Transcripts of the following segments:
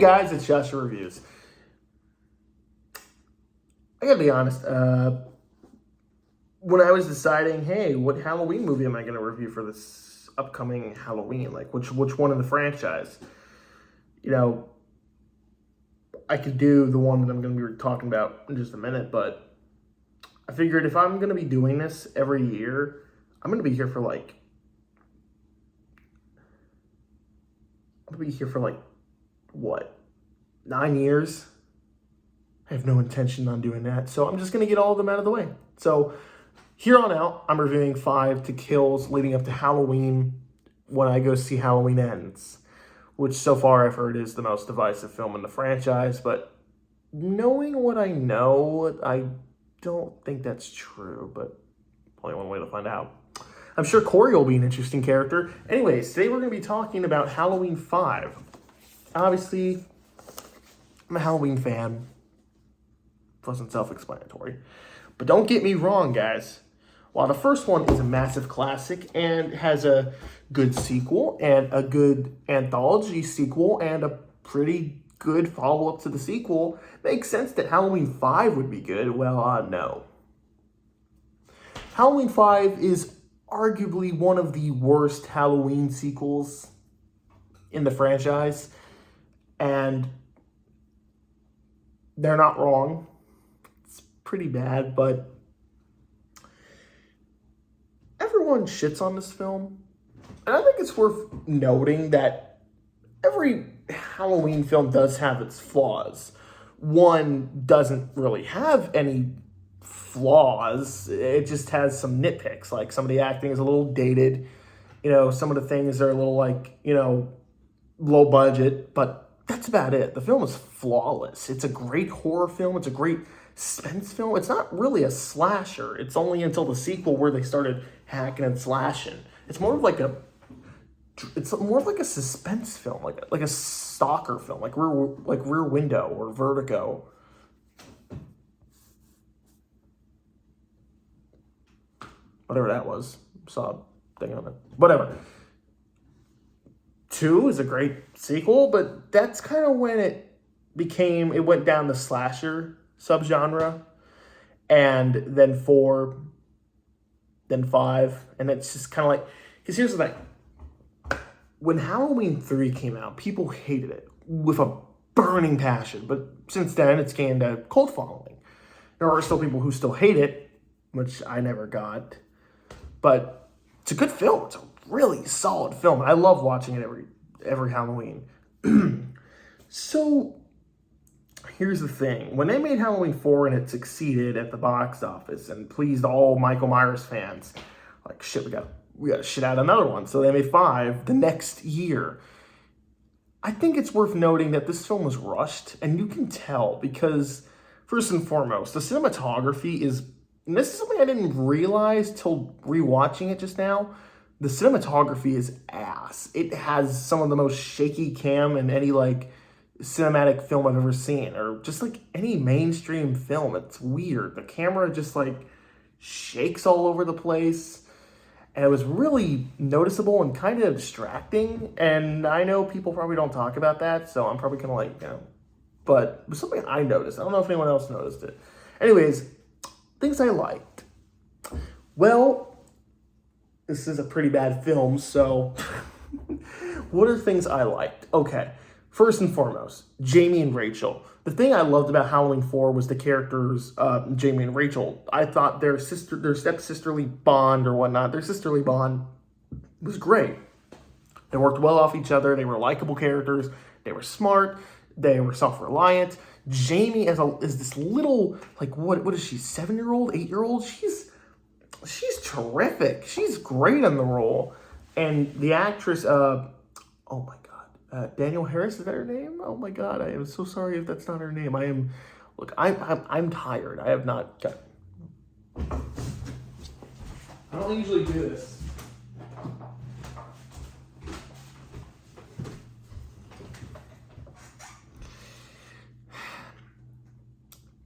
guys, it's Joshua Reviews. I gotta be honest, when I was deciding, hey, what Halloween movie am I gonna review for this upcoming Halloween? Like, which one in the franchise? You know, I could do the one that I'm gonna be talking about in just a minute, but I figured if I'm gonna be doing this every year, I'm gonna be here for like, what, 9 years? I have no intention on doing that, so I'm just going to get all of them out of the way. So here on out, I'm reviewing 5 to kills leading up to Halloween when I go see Halloween Ends, which so far I've heard is the most divisive film in the franchise, but knowing what I know, I don't think that's true, but only one way to find out. I'm sure Corey will be an interesting character. Anyways, today we're going to be talking about Halloween 5. Obviously, I'm a Halloween fan. Wasn't self-explanatory. But don't get me wrong, guys. While the first one is a massive classic and has a good sequel and a good anthology sequel and a pretty good follow-up to the sequel, makes sense that Halloween 5 would be good. Well, no. Halloween 5 is arguably one of the worst Halloween sequels in the franchise, and they're not wrong. It's pretty bad, but everyone shits on this film, and I think it's worth noting that every Halloween film does have its flaws. One doesn't really have any flaws. It just has some nitpicks, like some of the acting is a little dated, some of the things are a little low budget, but that's about it. The film is flawless. It's a great horror film. It's a great suspense film. It's not really a slasher. It's only until the sequel where they started hacking and slashing. It's more of like a suspense film, like a stalker film, like Rear Window or Vertigo. Whatever that was. Saw a thing on it. Whatever. 2 is a great sequel, but that's kind of when it went down the slasher subgenre. And then 4, then 5. And it's just kind of like, because here's the thing. When Halloween 3 came out, people hated it with a burning passion. But since then, it's gained a cult following. There are still people who still hate it, which I never got. But it's a good film. It's a really solid film. I love watching it every Halloween. So here's the thing. When they made Halloween 4 and it succeeded at the box office and pleased all Michael Myers fans, like, shit, we got to shit out another one. So they made 5 the next year. I think it's worth noting that this film was rushed, and you can tell because, first and foremost, the cinematography is, and this is something I didn't realize till rewatching it just now. The cinematography is ass. It has some of the most shaky cam in any cinematic film I've ever seen, or just any mainstream film. It's weird. The camera just shakes all over the place, and it was really noticeable and kind of distracting. And I know people probably don't talk about that, so I'm probably gonna but it was something I noticed. I don't know if anyone else noticed it. Anyways, things I liked. Well, this is a pretty bad film, so what are things I liked? Okay, first and foremost, Jamie and Rachel. The thing I loved about Halloween 4 was the characters, Jamie and Rachel. I thought their step-sisterly bond or whatnot, their sisterly bond was great. They worked well off each other. They were likable characters. They were smart. They were self-reliant. Jamie is this little, what is she, 7-year-old, 8-year-old? She's terrific. She's great in the role. And the actress, oh my God, Danielle Harris, is that her name? Oh my God, I am so sorry if that's not her name. I'm tired. I have not got, I don't usually do this.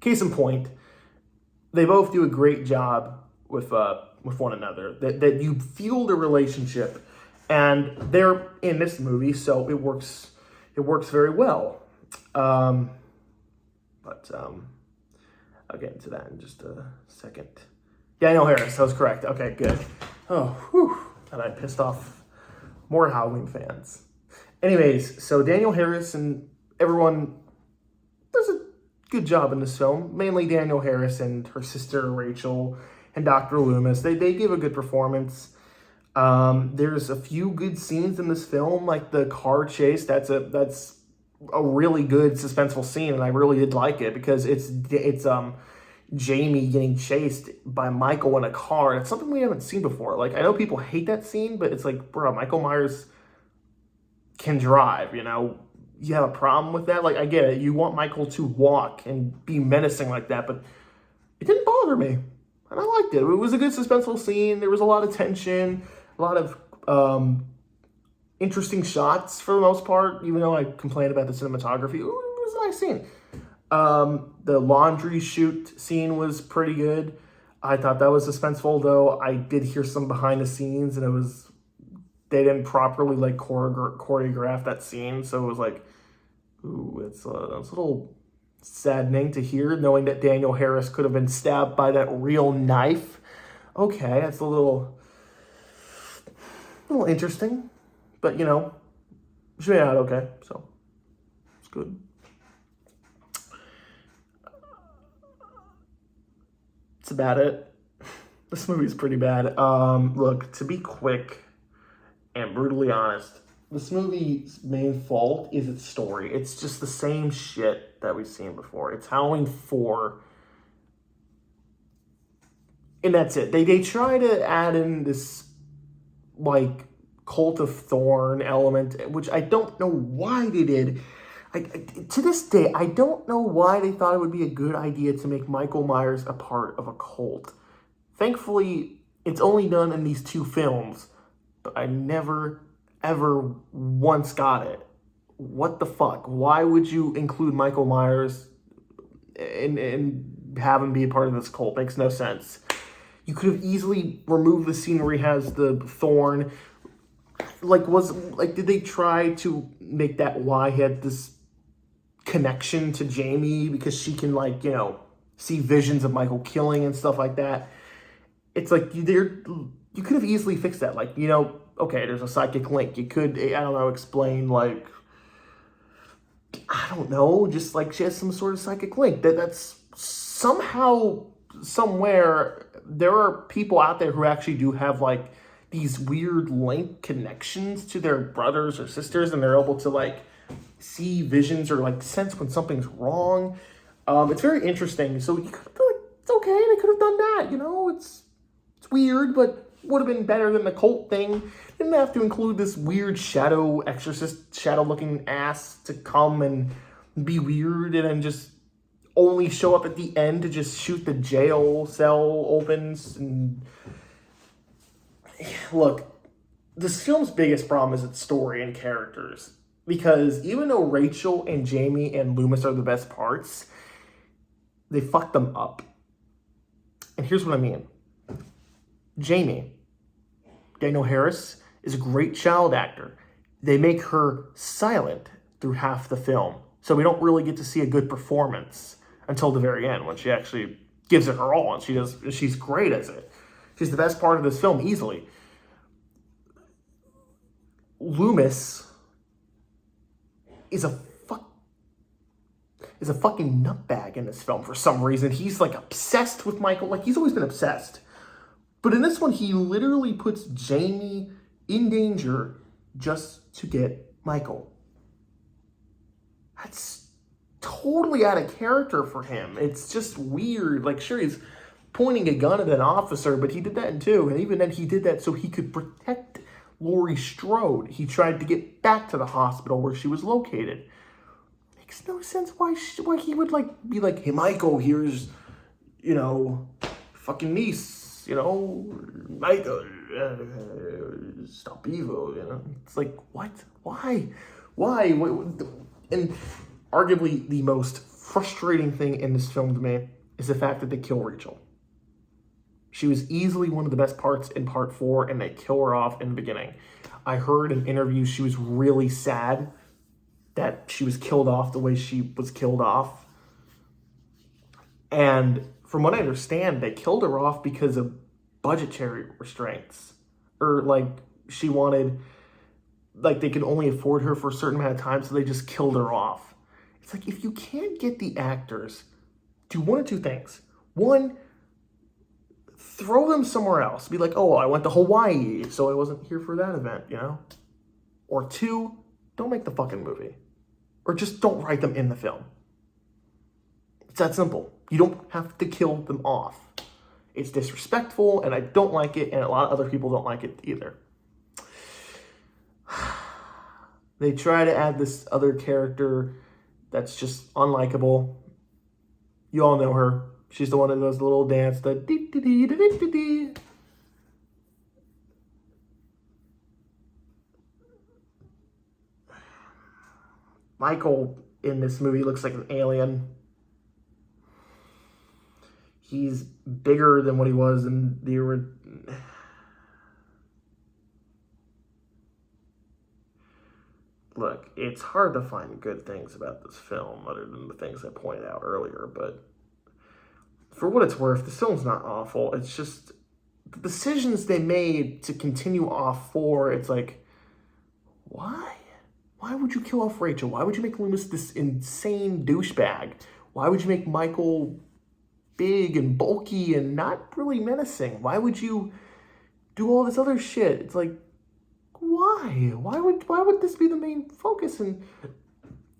Case in point, they both do a great job with one another. That you feel the relationship, and they're in this movie, so it works very well. But I'll get into that in just a second. Danielle Harris, that was correct. Okay, good. Oh, whew. And I pissed off more Halloween fans. Anyways, so Danielle Harris and everyone does a good job in this film. Mainly Danielle Harris and her sister Rachel and Dr. Loomis. They give a good performance. There's a few good scenes in this film, like the car chase. That's a really good suspenseful scene, and I really did like it because it's Jamie getting chased by Michael in a car. And it's something we haven't seen before. Like, I know people hate that scene, but it's like, bro, Michael Myers can drive, you know? You have a problem with that? Like, I get it. You want Michael to walk and be menacing like that, but it didn't bother me. And I liked it. It was a good suspenseful scene. There was a lot of tension, a lot of interesting shots for the most part, even though I complained about the cinematography. It was a nice scene. The laundry chute scene was pretty good. I thought that was suspenseful, though. I did hear some behind the scenes, and they didn't properly like choreograph that scene, so it was like, ooh, it's a little saddening to hear, knowing that Danielle Harris could have been stabbed by that real knife. Okay, that's a little interesting, but you know, she made it out okay, so it's good. That's about it. This movie's pretty bad. Look, to be quick and brutally honest, this movie's main fault is its story. It's just the same shit that we've seen before. It's Halloween 4. And that's it. They try to add in this, like, Cult of Thorn element, which I don't know why they did. To this day, I don't know why they thought it would be a good idea to make Michael Myers a part of a cult. Thankfully, it's only done in these 2 films, but I never, ever once got it. What the fuck? Why would you include Michael Myers and have him be a part of this cult? Makes no sense. You could have easily removed the scene where he has the thorn. Did they try to make that why he had this connection to Jamie because she can, like, you know, see visions of Michael killing and stuff like that? It's like you could have easily fixed that. Like, you know, okay, there's a psychic link. You could, I don't know, explain, like, I don't know, just like she has some sort of psychic link. That's somehow, somewhere, there are people out there who actually do have, like, these weird link connections to their brothers or sisters, and they're able to, like, see visions or, like, sense when something's wrong. It's very interesting. So you could have, like, it's okay, they could have done that, you know? It's weird, but would have been better than the cult thing. Didn't have to include this weird shadow exorcist, shadow-looking ass to come and be weird and then just only show up at the end to just shoot the jail cell opens. And look, this film's biggest problem is its story and characters. Because even though Rachel and Jamie and Loomis are the best parts, they fucked them up. And here's what I mean. Jamie, Danielle Harris, is a great child actor. They make her silent through half the film. So we don't really get to see a good performance until the very end when she actually gives it her all. And she's great as it. She's the best part of this film, easily. Loomis is a fucking nutbag in this film for some reason. He's, like, obsessed with Michael. Like, he's always been obsessed. But in this one, he literally puts Jamie in danger just to get Michael. That's totally out of character for him. It's just weird. Like, sure, he's pointing a gun at an officer, but he did that too. And even then, he did that so he could protect Laurie Strode. He tried to get back to the hospital where she was located. Makes no sense why he would, like, be like, hey, Michael, here's, you know, fucking niece. You know, Michael, stop evil, you know? It's like, what? Why? And arguably the most frustrating thing in this film to me is the fact that they kill Rachel. She was easily one of the best parts in part 4, and they kill her off in the beginning. I heard in interviews she was really sad that she was killed off the way she was killed off. And from what I understand, they killed her off because of budgetary restraints. Or like she wanted, like they could only afford her for a certain amount of time, so they just killed her off. It's like, if you can't get the actors, do one of two things. One, throw them somewhere else. Be like, oh, I went to Hawaii, so I wasn't here for that event, you know? Or two, don't make the fucking movie. Or just don't write them in the film. It's that simple. You don't have to kill them off. It's disrespectful, and I don't like it, and a lot of other people don't like it either. They try to add this other character that's just unlikable. You all know her. She's the one that does the little dance, the dee dee dee dee dee dee. Michael in this movie looks like an alien. He's bigger than what he was in the original. Look, it's hard to find good things about this film other than the things I pointed out earlier, but for what it's worth, this film's not awful. It's just the decisions they made to continue off 4, it's like, why? Why would you kill off Rachel? Why would you make Loomis this insane douchebag? Why would you make Michael big and bulky and not really menacing? Why would you do all this other shit? It's like, why? Why would this be the main focus? And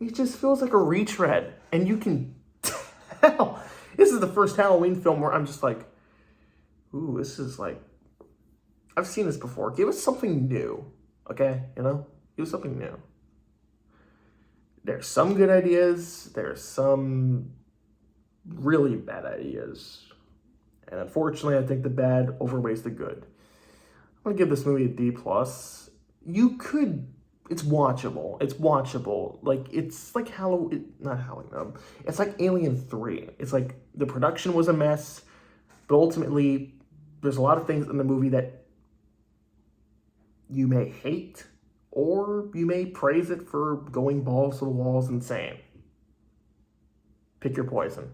it just feels like a retread. And you can tell. This is the first Halloween film where I'm just like, ooh, this is like, I've seen this before. Give us something new, okay? You know? Give us something new. There's some good ideas. There's some really bad ideas. And unfortunately, I think the bad outweighs the good. I'm going to give this movie a D+. It's watchable. It's watchable. Like, it's like not Halloween. It's like Alien 3. It's like the production was a mess, but ultimately, there's a lot of things in the movie that you may hate, or you may praise it for going balls to the walls insane. Pick your poison.